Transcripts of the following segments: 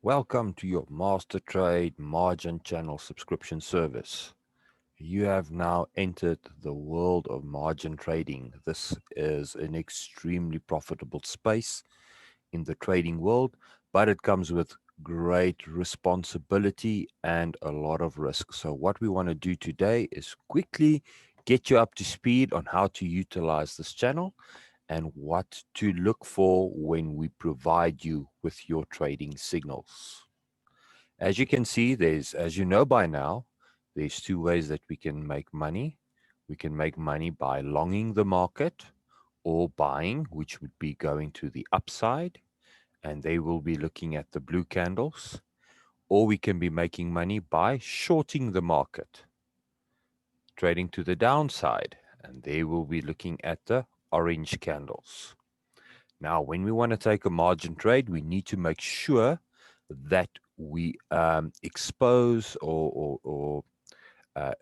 Welcome to your Master Trade Margin Channel subscription service. You have now entered the world of margin trading. This is an extremely profitable space in the trading world, but it comes with great responsibility and a lot of risk. So what we want to do today is quickly get you up to speed on how to utilize this channel and what to look for when we provide you with your trading signals. As you can see, as you know by now, there's two ways that we can make money. We can make money by longing the market or buying, which would be going to the upside, and they will be looking at the blue candles. Or we can be making money by shorting the market, trading to the downside, and they will be looking at the orange candles. Now, when we want to take a margin trade, we need to make sure that we expose or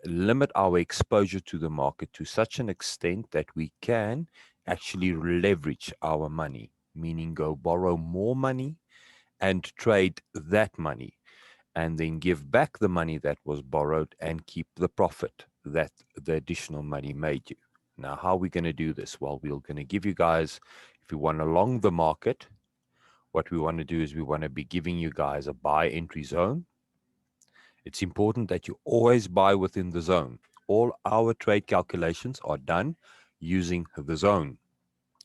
limit our exposure to the market to such an extent that we can actually leverage our money, meaning go borrow more money and trade that money, and then give back the money that was borrowed and keep the profit that the additional money made you. Now, how are we going to do this? Well, we're going to give you guys, if you want to long the market, what we want to do is we want to be giving you guys a buy entry zone. It's important that you always buy within the zone. All our trade calculations are done using the zone.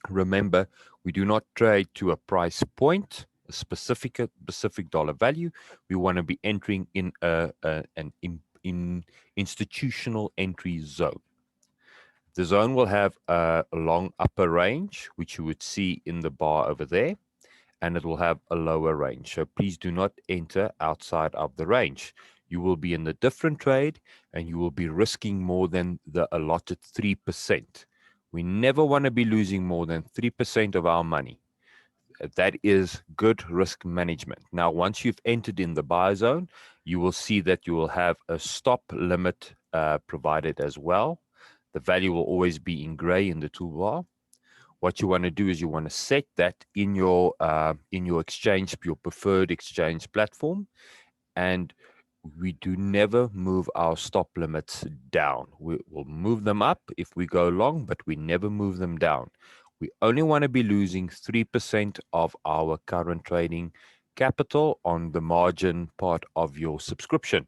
Remember, we do not trade to a price point, a specific dollar value. We want to be entering in an institutional entry zone. The zone will have a long upper range, which you would see in the bar over there, and it will have a lower range. So please do not enter outside of the range. You will be in a different trade and you will be risking more than the allotted 3%. We never want to be losing more than 3% of our money. That is good risk management. Now, once you've entered in the buy zone, you will see that you will have a stop limit provided as well. The value will always be in gray in the toolbar. What you want to do is you want to set that in your exchange, your preferred exchange platform, and we do never move our stop limits down. We will move them up if we go long, but we never move them down. We only want to be losing 3% of our current trading capital on the margin part of your subscription.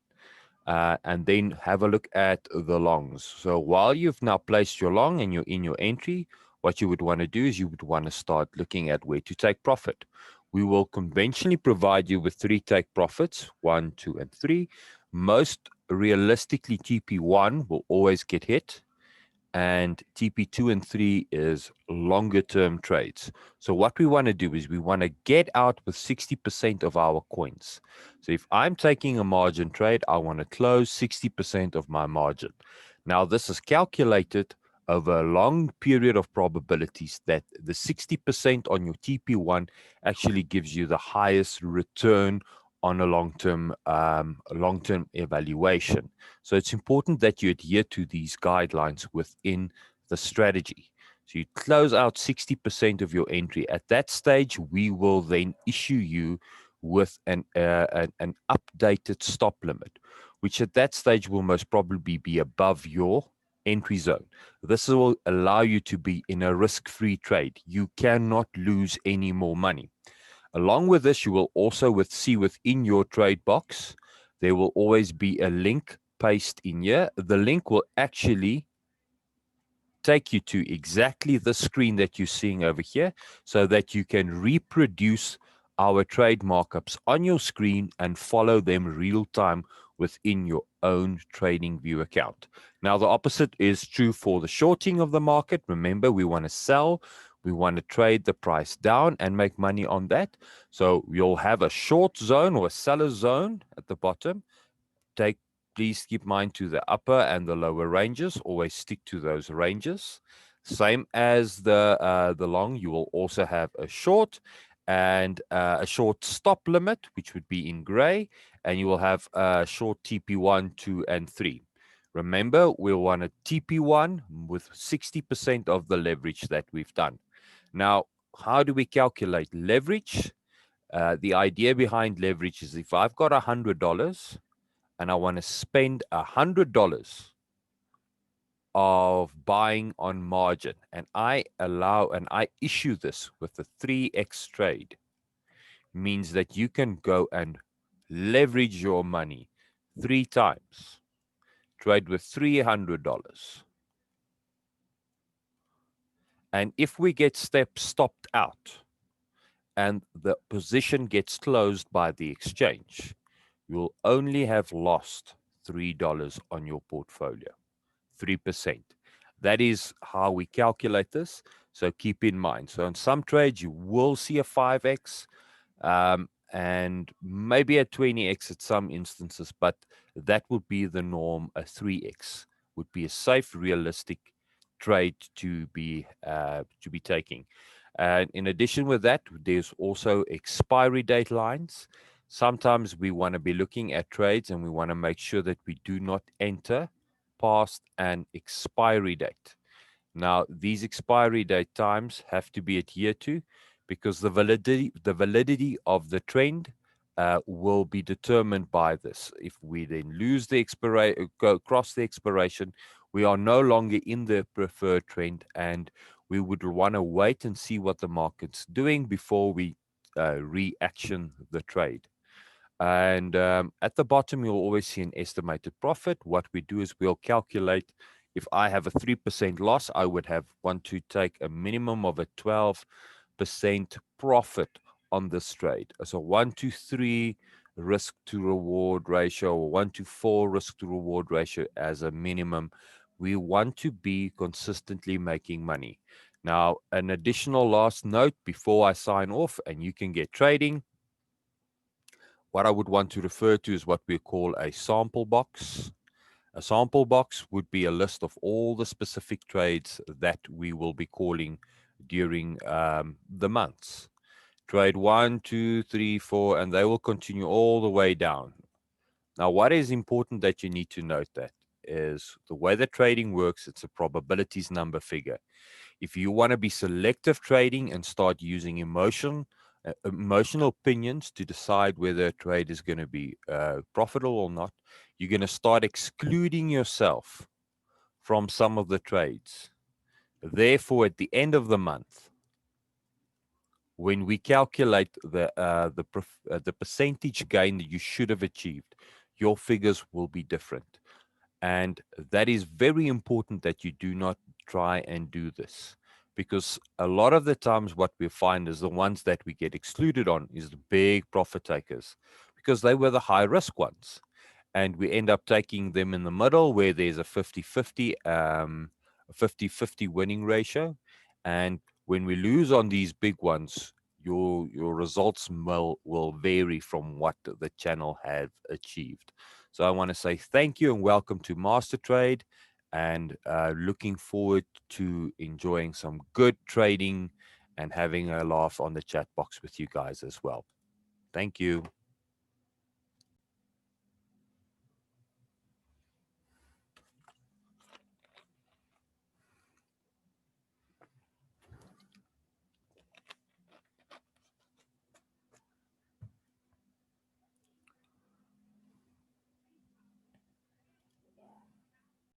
And then have a look at the longs. So while you've now placed your long and you're in your entry, what you would want to do is you would want to start looking at where to take profit. We will conventionally provide you with 3 take profits, 1, 2, and 3. Most realistically, TP1 will always get hit, and TP2 and 3 is longer term trades. So what we want to do is we want to get out with 60% of our coins. So if I'm taking a margin trade, I want to close 60% of my margin. Now, this is calculated over a long period of probabilities that the 60% on your TP1 actually gives you the highest return on a long-term evaluation. So it's important that you adhere to these guidelines within the strategy. So you close out 60% of your entry. At that stage, we will then issue you with an updated stop limit, which at that stage will most probably be above your entry zone. This will allow you to be in a risk-free trade. You cannot lose any more money. Along with this, you will also see within your trade box, there will always be a link pasted in here. The link will actually take you to exactly the screen that you're seeing over here so that you can reproduce our trade markups on your screen and follow them real time within your own trading view account. Now, the opposite is true for the shorting of the market. Remember, we want to sell. We want to trade the price down and make money on that. So you'll have a short zone or a seller zone at the bottom. Please keep mind to the upper and the lower ranges. Always stick to those ranges. Same as the long, you will also have a short and a short stop limit, which would be in gray, and you will have a short TP1, 2, and 3. Remember, we'll want a TP1 with 60% of the leverage that we've done. Now, how do we calculate leverage? The idea behind leverage is if I've got $100 and I want to spend $100 of buying on margin, and I issue this with a 3x trade, means that you can go and leverage your money 3 times, trade with $300. And if we get stopped out and the position gets closed by the exchange, you'll only have lost $3 on your portfolio, 3%. That is how we calculate this. So keep in mind. So in some trades, you will see a 5x, and maybe a 20x at some instances, but that would be the norm. A 3x would be a safe, realistic trade to be taking. And in addition with that, there's also expiry date lines. Sometimes we want to be looking at trades and we want to make sure that we do not enter past an expiry date. Now, these expiry date times have to be adhered to because the validity of the trend will be determined by this. If we then lose the go across the expiration, we are no longer in the preferred trend, and we would want to wait and see what the market's doing before we reaction the trade. And at the bottom, you'll always see an estimated profit. What we do is we'll calculate, if I have a 3% loss, I would want to take a minimum of a 12% profit on this trade. So 1 to 3 risk to reward ratio, or 1 to 4 risk to reward ratio as a minimum. We want to be consistently making money. Now, an additional last note before I sign off and you can get trading. What I would want to refer to is what we call a sample box. A sample box would be a list of all the specific trades that we will be calling during the months. Trade 1, 2, 3, 4, and they will continue all the way down. Now, what is important that you need to note that is the way that trading works, it's a probabilities number figure. If you want to be selective trading and start using emotional opinions to decide whether a trade is going to be profitable or not, you're going to start excluding yourself from some of the trades. Therefore, at the end of the month, when we calculate the percentage gain that you should have achieved, your figures will be different. And that is very important that you do not try and do this, because a lot of the times what we find is the ones that we get excluded on is the big profit takers, because they were the high risk ones. And we end up taking them in the middle where there's a 50-50, a 50-50 winning ratio. And when we lose on these big ones, your results will vary from what the channel have achieved. So I want to say thank you and welcome to Master Trade, and looking forward to enjoying some good trading and having a laugh on the chat box with you guys as well. Thank you.